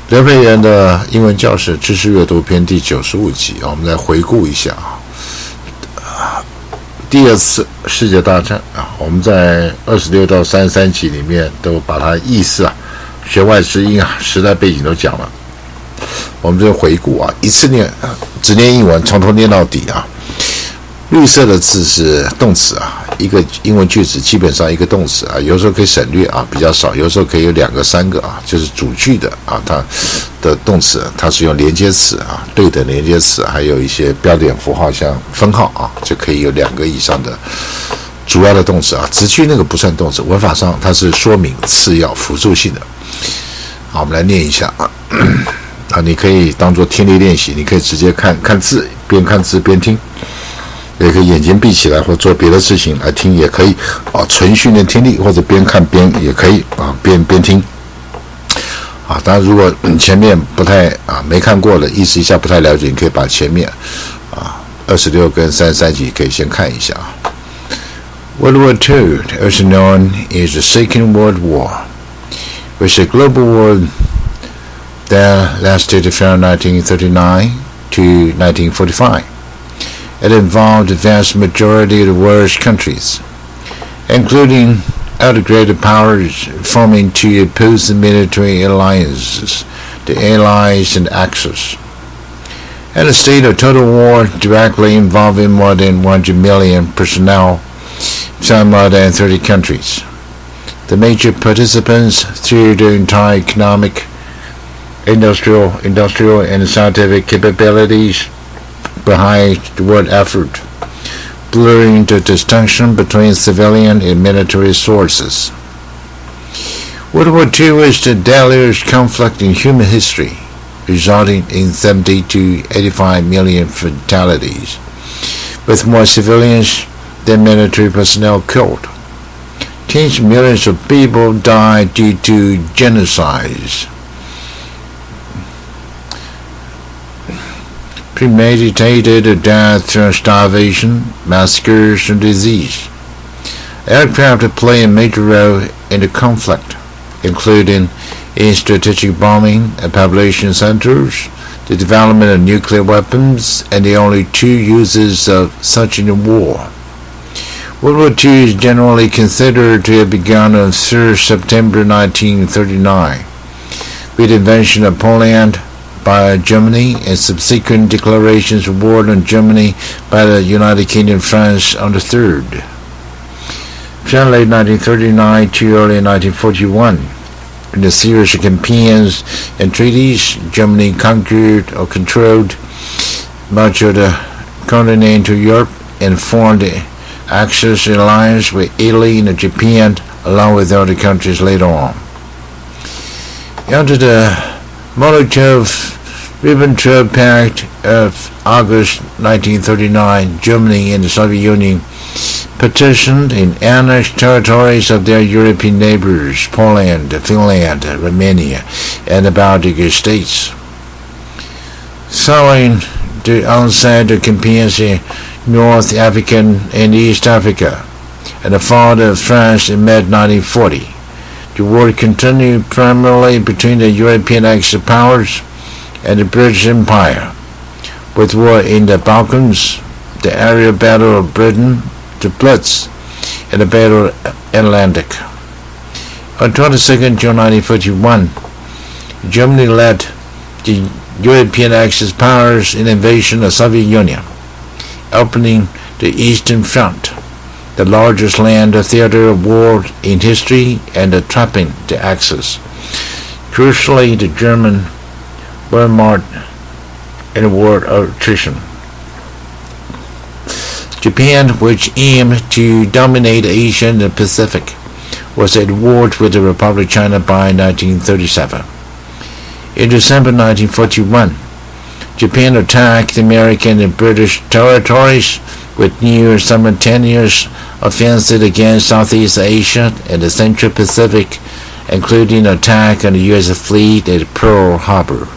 刘培元的英文教室知识阅读篇第95集，我们来回顾一下第二次世界大战我们在26到33集里面都把它意思弦外之音时代背景都讲了。我们这个回顾一次念只念英文，从头念到底绿色的字是动词一个英文句子基本上一个动词有时候可以省略比较少，有时候可以有2个3个就是主句的它的动词它是用连接词对等连接词，还有一些标点符号像分号就可以有2个以上的主要的动词子句那个不算动词，文法上它是说明次要辅助性的。好，我们来念一下你可以当作听力练习，你可以直接看字，边看字边听，也可以眼睛闭起来或做别的事情来听，也可以纯训练听力，或者边看边也可以边听当然如果前面不太没看过的，意思一下不太了解，你可以把前面26跟33集可以先看一下。World War II, also known as the Second World War, was a global war that lasted from 1939 to 1945. It involved the vast majority of the world's countries, including other greater powers forming two opposing military alliances, the Allies and Axis. In a state of total war directly involving more than 100 million personnel from more than 30 countries. The major participants through the entire economic, industrial and scientific capabilities behind the world effort, blurring the distinction between civilian and military sources. World War II was the deadliest conflict in human history, resulting in 70 to 85 million fatalities, with more civilians than military personnel killed. Tens of millions of people died due to genocides, premeditated death through starvation, massacres, and disease. Aircraft play a major role in the conflict, including in strategic bombing at population centers, the development of nuclear weapons, and the only 2 uses of such in the war. World War II is generally considered to have begun on 3rd September 1939, with the invasion of Poland by Germany and subsequent declarations of war on Germany by the United Kingdom and France on the 3rd. From late 1939 to early 1941, in a series of campaigns and treaties, Germany conquered or controlled much of the continental Europe and formed the Axis alliance with Italy and Japan, along with other countries later on. Under the Molotov-Ribbentrop Pact of August 1939, Germany and the Soviet Union partitioned and annexed territories of their European neighbors, Poland, Finland, Romania, and the Baltic states. Following the onset of campaigns in North Africa and East Africa, and the fall of France in mid-1940, the war continued primarily between the European Axis powers and the British Empire, with war in the Balkans, the area battle of Britain, the Blitz, and the Battle of Atlantic. On 22nd June 1941, Germany led the European Axis powers in invasion of the Soviet Union, opening the Eastern Front, the largest land theater of war in history, and trapping the Axis. Crucially, the Germans were marked in a war of attrition. Japan, which aimed to dominate Asia and the Pacific, was at war with the Republic of China by 1937. In December 1941, Japan attacked the American and British territories with near simultaneous offensive against Southeast Asia and the Central Pacific, including an attack on the U.S. fleet at Pearl Harbor.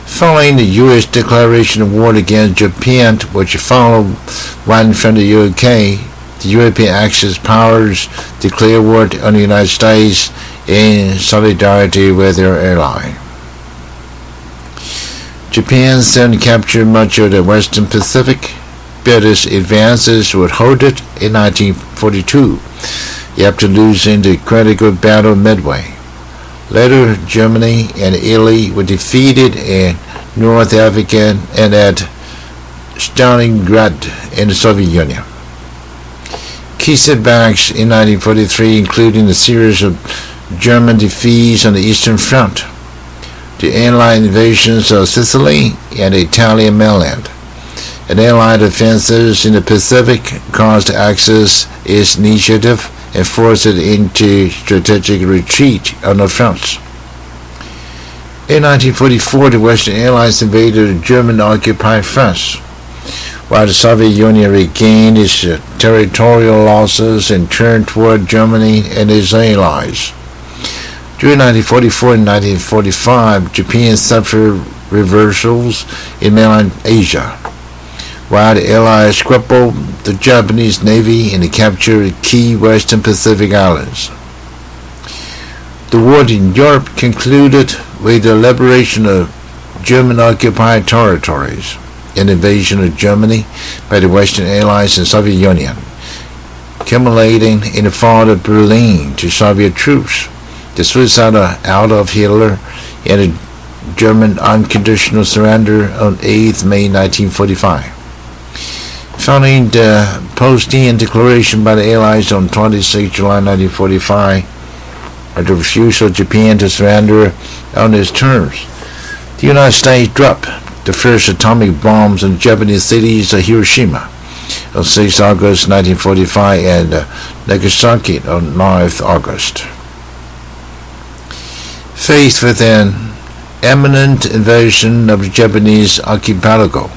Following the U.S. declaration of war against Japan, which followed one from the UK, the European Axis powers declared war on the United States in solidarity with their ally. Japan soon captured much of the Western Pacific, but its advances were halted in 1942 after losing the critical Battle of Midway. Later, Germany and Italy were defeated in North Africa and at Stalingrad in the Soviet Union. Key setbacks in 1943 including a series of German defeats on the Eastern Front, the Allied invasions of Sicily and the Italian mainland, and Allied offensives in the Pacific caused Axis its initiative and forced it into strategic retreat on the fronts. In 1944, the Western Allies invaded German-occupied France, while the Soviet Union regained its territorial losses and turned toward Germany and its allies. During 1944 and 1945, Japan suffered reversals in mainland Asia, while the Allies crippled the Japanese Navy and captured key Western Pacific islands. The war in Europe concluded with the liberation of German-occupied territories and invasion of Germany by the Western Allies and Soviet Union, culminating in the fall of Berlin to Soviet troops, the suicide of Adolf Hitler, and the German unconditional surrender on 8th May 1945. Following the Potsdam Declaration by the Allies on 26 July 1945, and the refusal of Japan to surrender on its terms, the United States dropped the first atomic bombs on Japanese cities of Hiroshima on 6 August 1945 and Nagasaki on 9th August. Faced with an imminent invasion of the Japanese archipelago,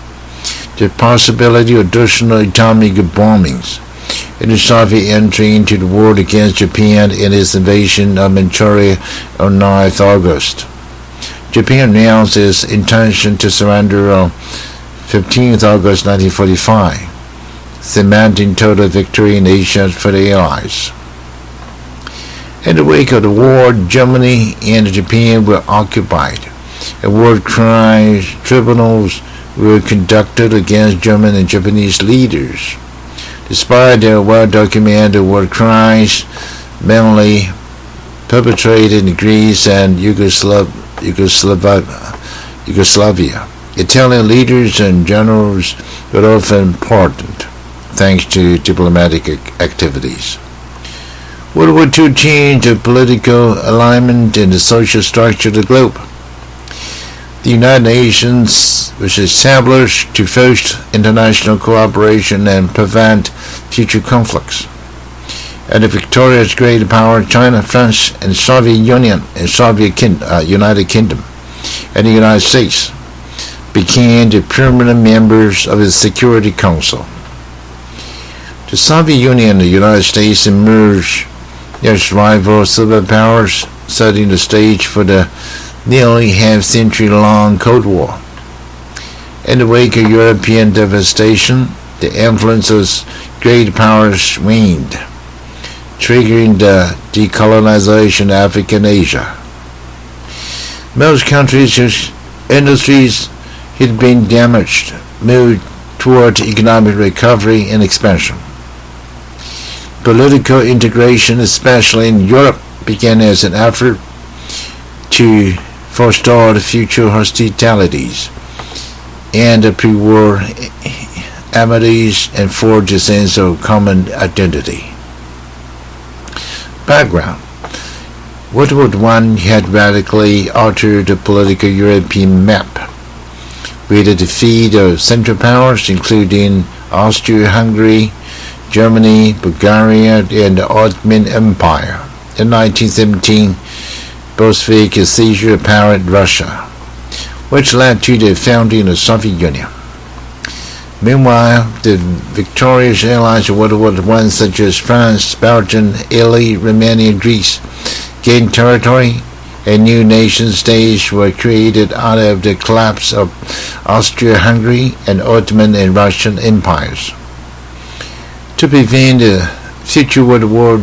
the possibility of additional atomic bombings, and the Soviet entry into the war against Japan in its invasion of Manchuria on 9th August. Japan announced its intention to surrender on 15th August 1945, cementing total victory in Asia for the Allies. In the wake of the war, Germany and Japan were occupied, and war crimes tribunals were conducted against German and Japanese leaders. Despite their well-documented war crimes, mainly perpetrated in Greece and Yugoslavia, Italian leaders and generals were often pardoned, thanks to diplomatic activities. World War II changed the political alignment and the social structure of the globe. The United Nations was established to foster international cooperation and prevent future conflicts. And the victorious great power China, France, and Soviet Union and United Kingdom and the United States became the permanent members of the Security Council. The Soviet Union and the United States emerged as rival superpowers, setting the stage for the nearly half-century-long Cold War. In the wake of European devastation, the influence of great powers waned, triggering the decolonization of Africa and Asia. Most countries whose industries had been damaged moved toward economic recovery and expansion. Political integration, especially in Europe, began as an effort to forestall the future hostilities and the pre-war amities and forge a sense of common identity. Background: World War I had radically altered the political European map, with the defeat of Central Powers including Austria-Hungary, Germany, Bulgaria, and the Ottoman Empire. In 1917, Bolshevik seizure of power in Russia, which led to the founding of the Soviet Union. Meanwhile, the victorious allies of World War I, such as France, Belgium, Italy, Romania, and Greece, gained territory, and new nation-states were created out of the collapse of Austria-Hungary and Ottoman and Russian empires. To prevent the future World War,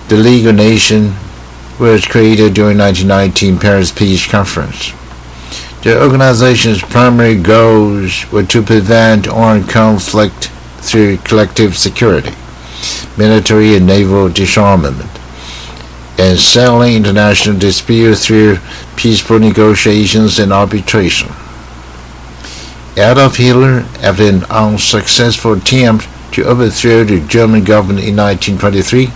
the League of Nations was created during 1919 Paris Peace Conference. The organization's primary goals were to prevent armed conflict through collective security, military and naval disarmament, and settling international disputes through peaceful negotiations and arbitration. Adolf Hitler, after an unsuccessful attempt to overthrow the German government in 1923,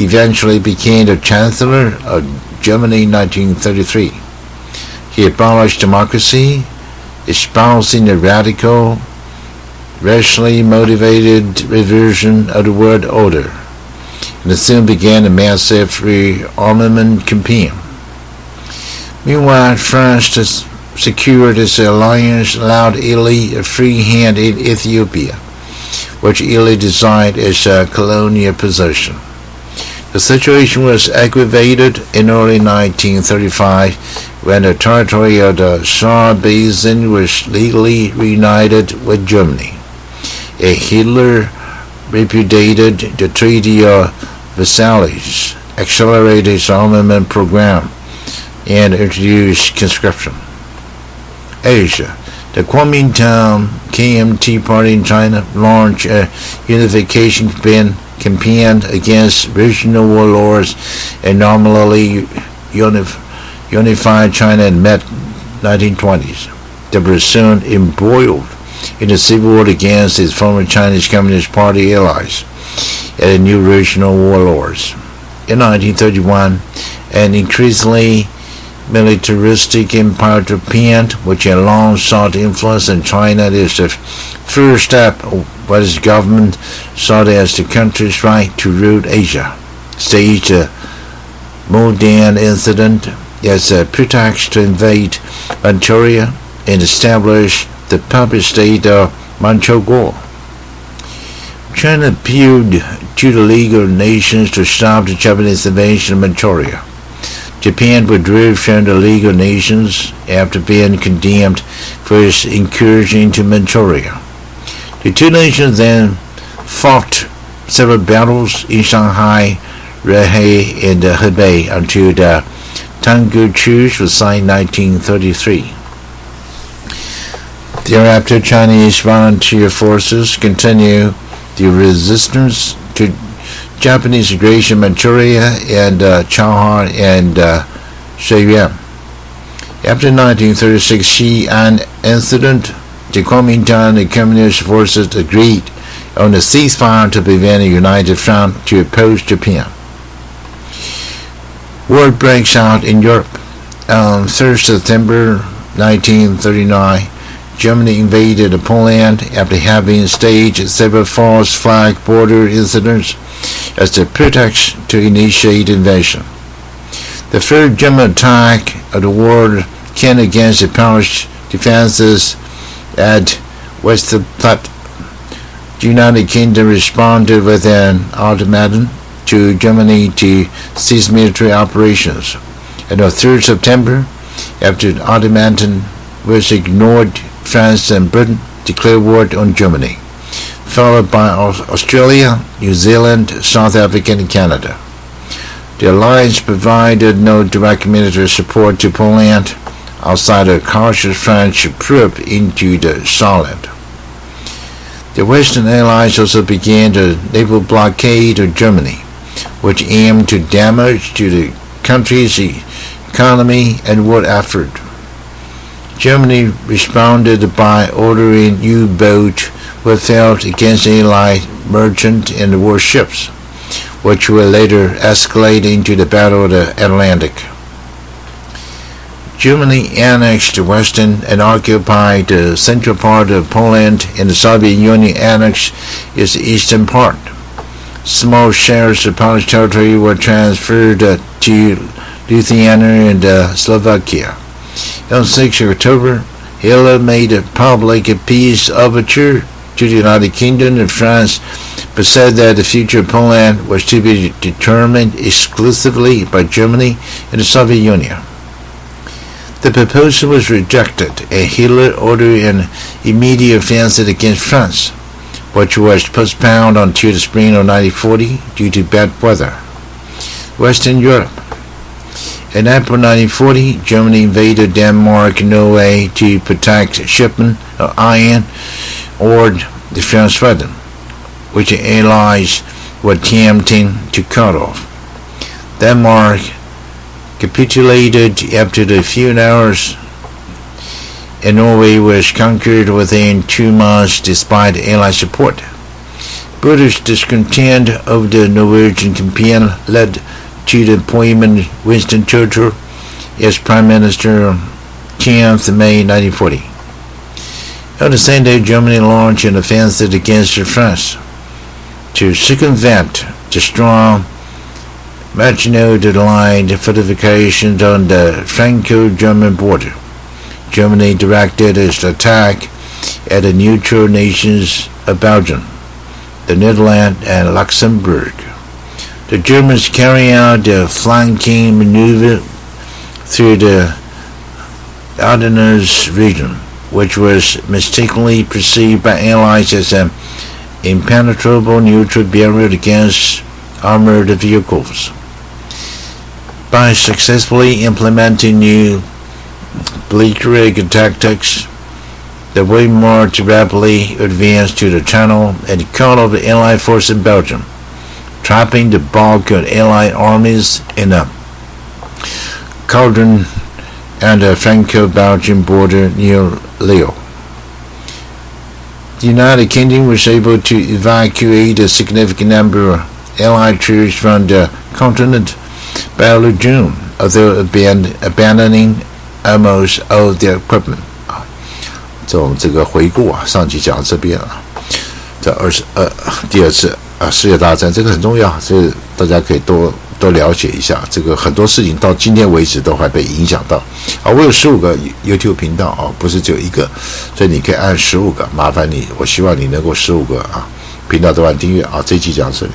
eventually became the Chancellor of Germany in 1933. He abolished democracy, espousing a radical, racially motivated reversion of the world order, and soon began a massive rearmament campaign. Meanwhile, France, to secure this alliance, allowed Italy a free hand in Ethiopia, which Italy designed as a colonial possession. The situation was aggravated in early 1935 when the territory of the Saar Basin was legally reunited with Germany. Hitler repudiated the Treaty of Versailles, accelerated his armament program, and introduced conscription. Asia. The Kuomintang KMT Party in China launched a unification campaign against regional warlords and nominally unified China in the mid-1920s. They were soon embroiled in a civil war against its former Chinese Communist Party allies and the new regional warlords. In 1931, an increasingly militaristic empire Japan, which had long sought influence in China, is the first step of what its government sought as the country's right to rule Asia, staged a Muldan incident as a pretext to invade Manchuria and establish the puppet state of Manchukuo. China appealed to the League of Nations to stop the Japanese invasion of Manchuria. Japan withdrew from the League of Nations after being condemned for its incursion into Manchuria. The two nations then fought several battles in Shanghai, Rehe, and Hebei until the Tangu Truce was signed in 1933. Thereafter, Chinese volunteer forces continued the resistance to Japanese aggression in Manchuria and Chang'an and Shenyang. After the 1936 Xi'an incident, the Kuomintang and Communist forces agreed on a ceasefire to prevent a united front to oppose Japan. War breaks out in Europe. On 3rd September 1939, Germany invaded Poland after having staged several false flag border incidents as the pretext to initiate invasion. The first German attack of the war came against the Polish defenses at Westerplatte. The United Kingdom responded with an ultimatum to Germany to cease military operations. And on 3rd September, after the ultimatum was ignored, France and Britain declared war on Germany, followed by Australia, New Zealand, South Africa, and Canada. The alliance provided no direct military support to Poland outside a cautious French probe into the Saarland. The Western Allies also began the naval blockade of Germany, which aimed to damage to the country's economy and war effort. Germany responded by ordering U-boats were felt against Allied merchant and warships, which would later escalate into the Battle of the Atlantic. Germany annexed the western and occupied the central part of Poland, and the Soviet Union annexed its eastern part. Small shares of Polish territory were transferred to Lithuania and Slovakia. On 6 October, Hitler made a public peace overture to the United Kingdom and France, but said that the future of Poland was to be determined exclusively by Germany and the Soviet Union. The proposal was rejected, and Hitler ordered an immediate offensive against France, which was postponed until the spring of 1940 due to bad weather. Western Europe. In April 1940, Germany invaded Denmark and Norway to protect shipment of iron ore the France threatened, which the Allies were attempting to cut off. Denmark capitulated after a few hours, and Norway was conquered within 2 months despite Allied support. British discontent over the Norwegian campaign led to the appointment of Winston Churchill as Prime Minister 10th May 1940. On the same day, Germany launched an offensive against France to circumvent the strong Maginot-Line fortifications on the Franco-German border. Germany directed its attack at the neutral nations of Belgium, the Netherlands, and Luxembourg. The Germans carried out the flanking maneuver through the Ardennes region, which was mistakenly perceived by Allies as an impenetrable neutral barrier against armored vehicles. By successfully implementing new blitzkrieg tactics, the Wehrmacht rapidly advanced to the Channel and cut off the Allied force in Belgium, trapping the bulk of Allied armies in a cauldron at the Franco-Belgian border near Lille. The United Kingdom was able to evacuate a significant number of Allied troops from the continent by early June, although abandoning almost all their equipment. 这我们这个回顾啊，上集讲到这边啊，这第二次世界大战，这个很重要，这大家可以多了解一下。这个很多事情到今天为止都还被影响到。啊，我有15个 YouTube 频道啊，不是只有一个，所以你可以按15个，麻烦你，我希望你能够15个啊频道都按订阅啊。这一集讲到这里。